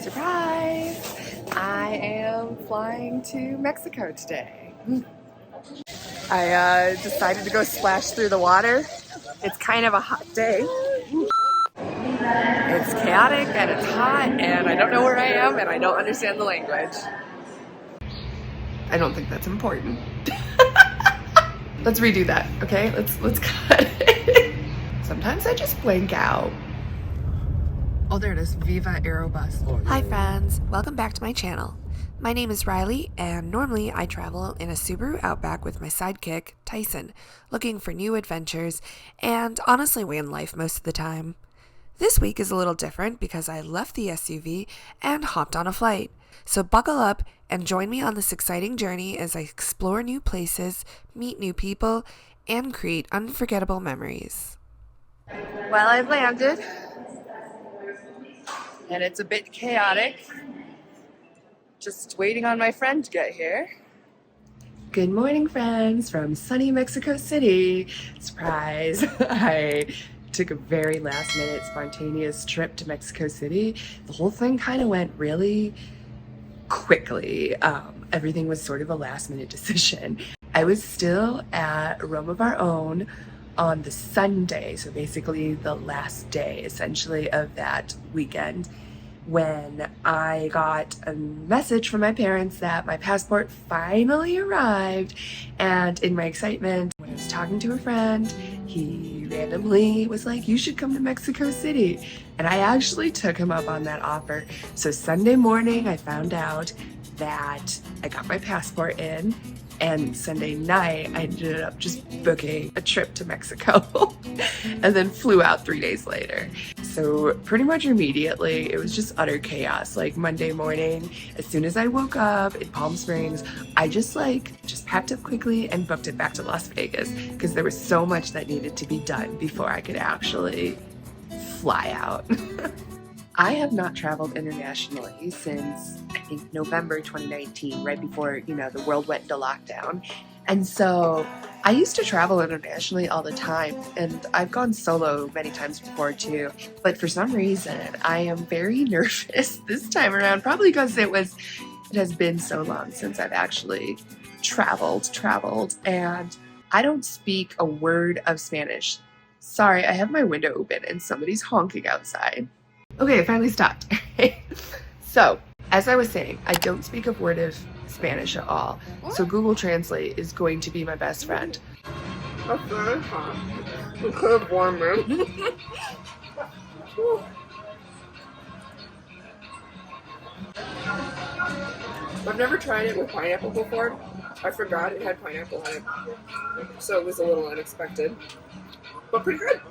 Surprise! I am flying to Mexico today. I decided to go splash through the water. It's kind of a hot day. It's chaotic and it's hot and I don't know where I am and I don't understand the language. I don't think that's important. Let's redo that, okay? Let's cut it. Sometimes I just blank out. Oh, there it is. Viva Aerobus. Hi friends, welcome back to my channel. My name is Riley, and normally I travel in a Subaru Outback with my sidekick, Tyson, looking for new adventures and honestly win life most of the time. This week is a little different because I left the SUV and hopped on a flight. So buckle up and join me on this exciting journey as I explore new places, meet new people, and create unforgettable memories. Well, I've landed. And it's a bit chaotic. Just waiting on my friend to get here. Good morning, friends, from sunny Mexico City. Surprise! I took a very last-minute spontaneous trip to Mexico City. The whole thing kind of went really quickly. Everything was sort of a last-minute decision. I was still at a room of our own on the Sunday, so basically the last day essentially of that weekend, when I got a message from my parents that my passport finally arrived. And in my excitement, when I was talking to a friend, he randomly was like, you should come to Mexico City. And I actually took him up on that offer. So Sunday morning I found out that I got my passport in, and Sunday night I ended up just booking a trip to Mexico and then flew out 3 days later. So pretty much immediately it was just utter chaos. Like Monday morning, as soon as I woke up in Palm Springs, I just packed up quickly and booked it back to Las Vegas because there was so much that needed to be done before I could actually fly out. I have not traveled internationally since, I think, November 2019, right before, the world went into lockdown. And so I used to travel internationally all the time, and I've gone solo many times before too. But for some reason, I am very nervous this time around, probably because it has been so long since I've actually traveled, and I don't speak a word of Spanish. Sorry, I have my window open and somebody's honking outside. Okay, it finally stopped. So, as I was saying, I don't speak a word of Spanish at all. So Google Translate is going to be my best friend. That's very hot. We could have warmed it. I've never tried it with pineapple before. I forgot it had pineapple in it. So it was a little unexpected. But pretty good.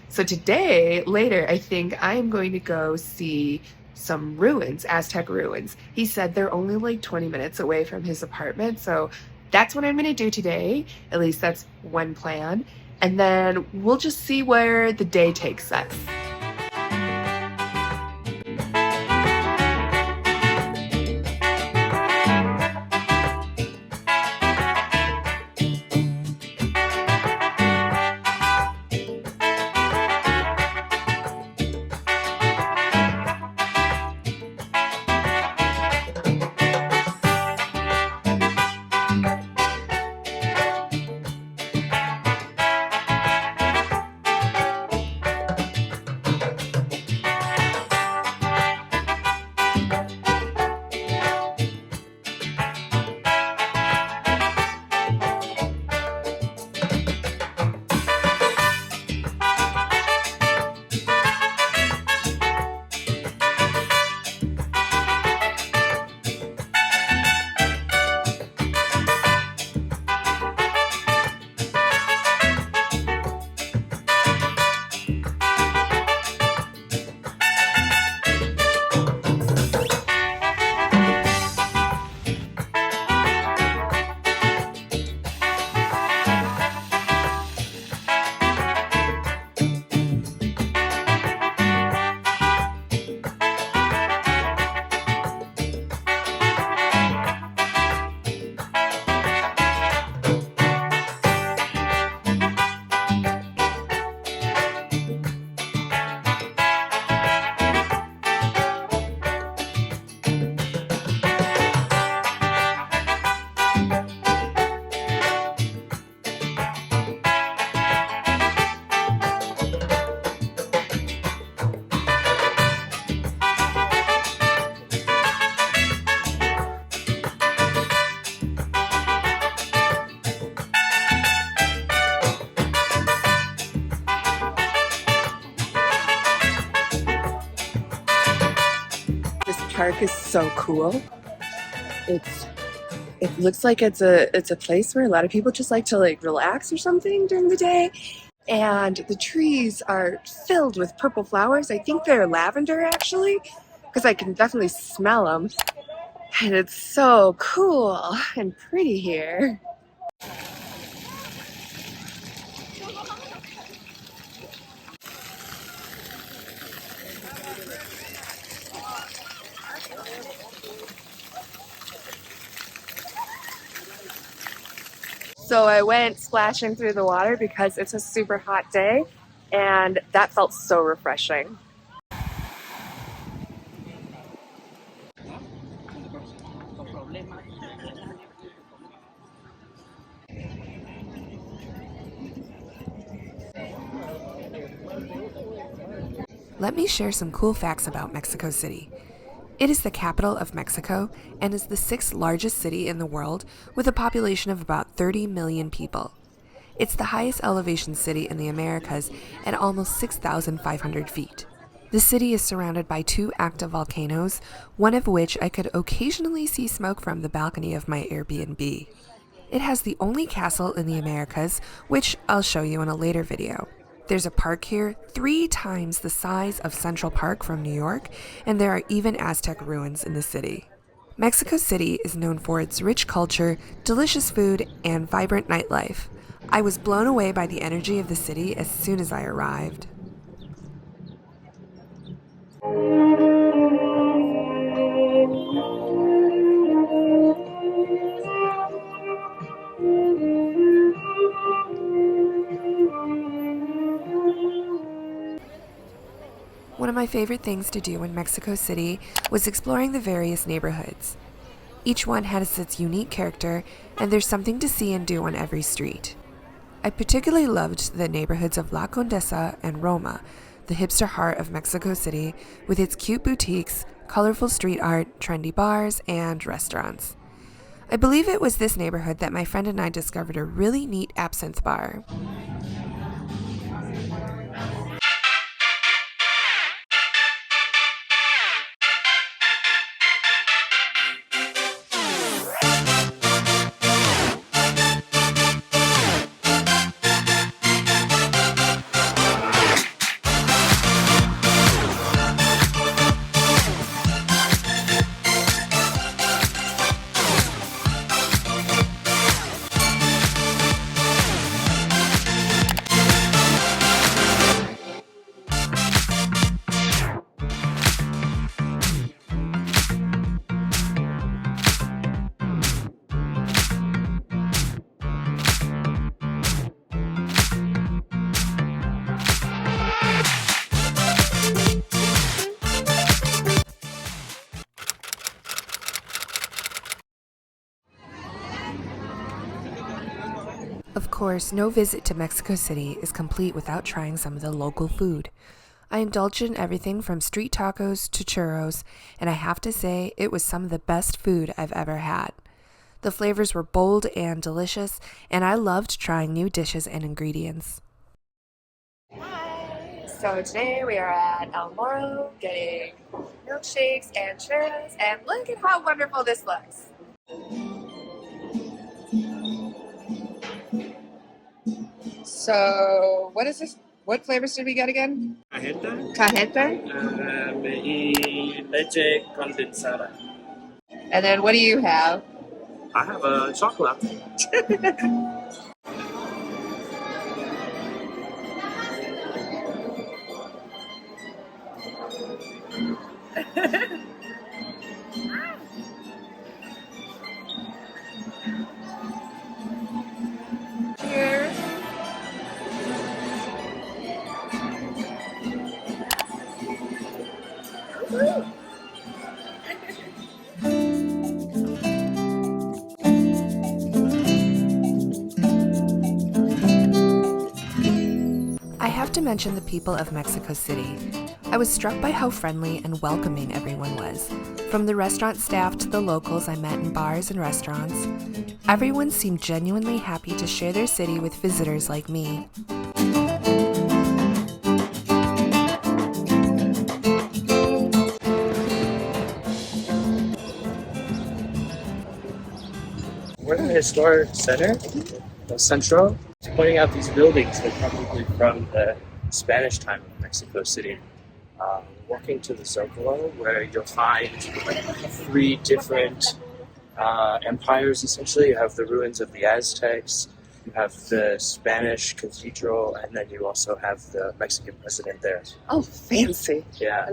So today, later, I think I am going to go see some ruins, Aztec ruins. He said they're only like 20 minutes away from his apartment. So that's what I'm going to do today. At least that's one plan. And then we'll just see where the day takes us. park is so cool. It looks like it's a place where a lot of people just like to like relax or something during the day. And the trees are filled with purple flowers. I think they're lavender actually, because I can definitely smell them. And it's so cool and pretty here. So I went splashing through the water because it's a super hot day, and that felt so refreshing. Let me share some cool facts about Mexico City. It is the capital of Mexico and is the 6th largest city in the world with a population of about 30 million people. It's the highest elevation city in the Americas at almost 6,500 feet. The city is surrounded by 2 active volcanoes, one of which I could occasionally see smoke from the balcony of my Airbnb. It has the only castle in the Americas, which I'll show you in a later video. There's a park here 3 times the size of Central Park from New York, and there are even Aztec ruins in the city. Mexico City is known for its rich culture, delicious food, and vibrant nightlife. I was blown away by the energy of the city as soon as I arrived. One of my favorite things to do in Mexico City was exploring the various neighborhoods. Each one has its unique character, and there's something to see and do on every street. I particularly loved the neighborhoods of La Condesa and Roma, the hipster heart of Mexico City, with its cute boutiques, colorful street art, trendy bars, and restaurants. I believe it was this neighborhood that my friend and I discovered a really neat absinthe bar. Of course, no visit to Mexico City is complete without trying some of the local food. I indulged in everything from street tacos to churros, and I have to say it was some of the best food I've ever had. The flavors were bold and delicious, and I loved trying new dishes and ingredients. Hi! So today we are at El Moro getting milkshakes and churros, and look at how wonderful this looks. So, what is this? What flavors did we get again? Cajeta Cajeta. y leche condensada. And then what do you have? I have a chocolate. Cheers. I have to mention the people of Mexico City. I was struck by how friendly and welcoming everyone was. From the restaurant staff to the locals I met in bars and restaurants, everyone seemed genuinely happy to share their city with visitors like me. we're in the historic center, the Centro. Pointing out these buildings, they're probably from the Spanish time of Mexico City. Walking to the Zócalo, where you'll find like 3 different empires. Essentially, you have the ruins of the Aztecs, you have the Spanish cathedral, and then you also have the Mexican president there. Oh, fancy. Yeah.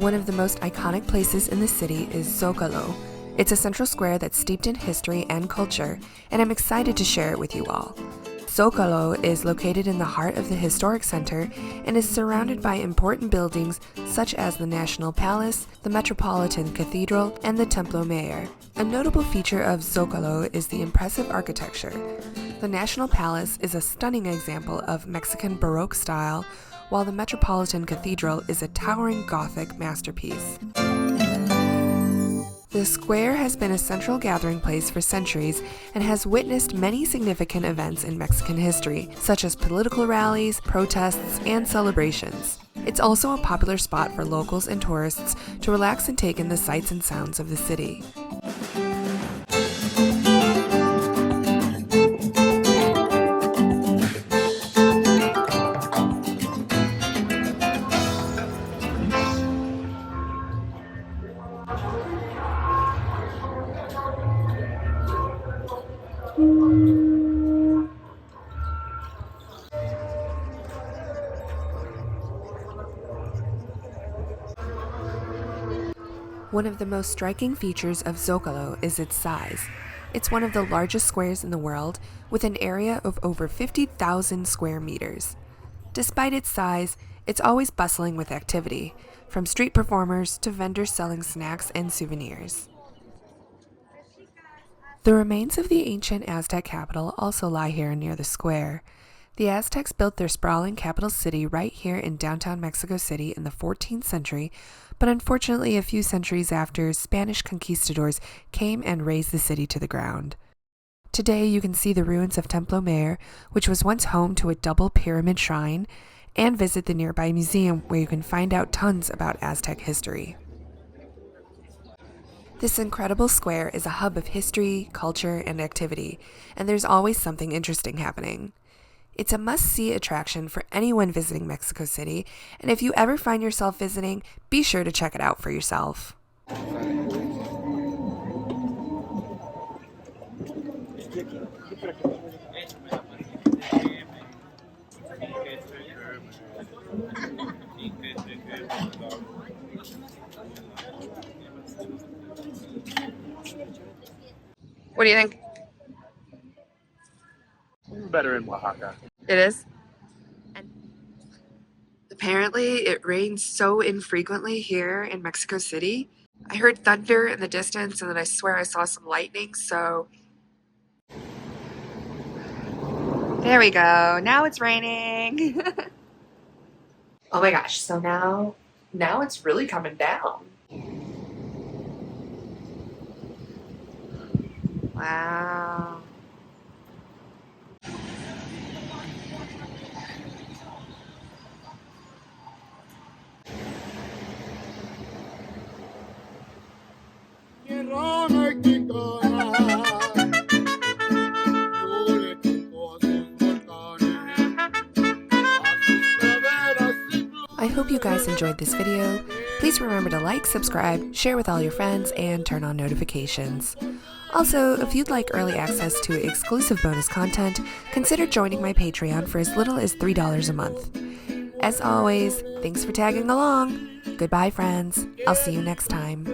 One of the most iconic places in the city is Zócalo. It's a central square that's steeped in history and culture, and I'm excited to share it with you all. Zócalo is located in the heart of the historic center and is surrounded by important buildings such as the National Palace, the Metropolitan Cathedral, and the Templo. A notable feature of Zócalo is the impressive architecture. The National Palace is a stunning example of Mexican Baroque style, while the Metropolitan Cathedral is a towering Gothic masterpiece. The square has been a central gathering place for centuries and has witnessed many significant events in Mexican history, such as political rallies, protests, and celebrations. It's also a popular spot for locals and tourists to relax and take in the sights and sounds of the city. One of the most striking features of Zócalo is its size. It's one of the largest squares in the world, with an area of over 50,000 square meters. Despite its size, it's always bustling with activity, from street performers to vendors selling snacks and souvenirs. The remains of the ancient Aztec capital also lie here near the square. The Aztecs built their sprawling capital city right here in downtown Mexico City in the 14th century, but unfortunately a few centuries after, Spanish conquistadors came and razed the city to the ground. Today you can see the ruins of Templo, which was once home to a double pyramid shrine, and visit the nearby museum where you can find out tons about Aztec history. This incredible square is a hub of history, culture, and activity, and there's always something interesting happening. It's a must-see attraction for anyone visiting Mexico City, and if you ever find yourself visiting, be sure to check it out for yourself. What do you think? Better in Oaxaca. It is? And apparently it rains so infrequently here in Mexico City. I heard thunder in the distance and then I swear I saw some lightning, so... There we go. Now it's raining. Oh my gosh, so now it's really coming down. Wow. I hope you guys enjoyed this video. Please remember to like, subscribe, share with all your friends, and turn on notifications. Also, if you'd like early access to exclusive bonus content, consider joining my Patreon for as little as $3 a month. As always, thanks for tagging along. Goodbye, friends. I'll see you next time.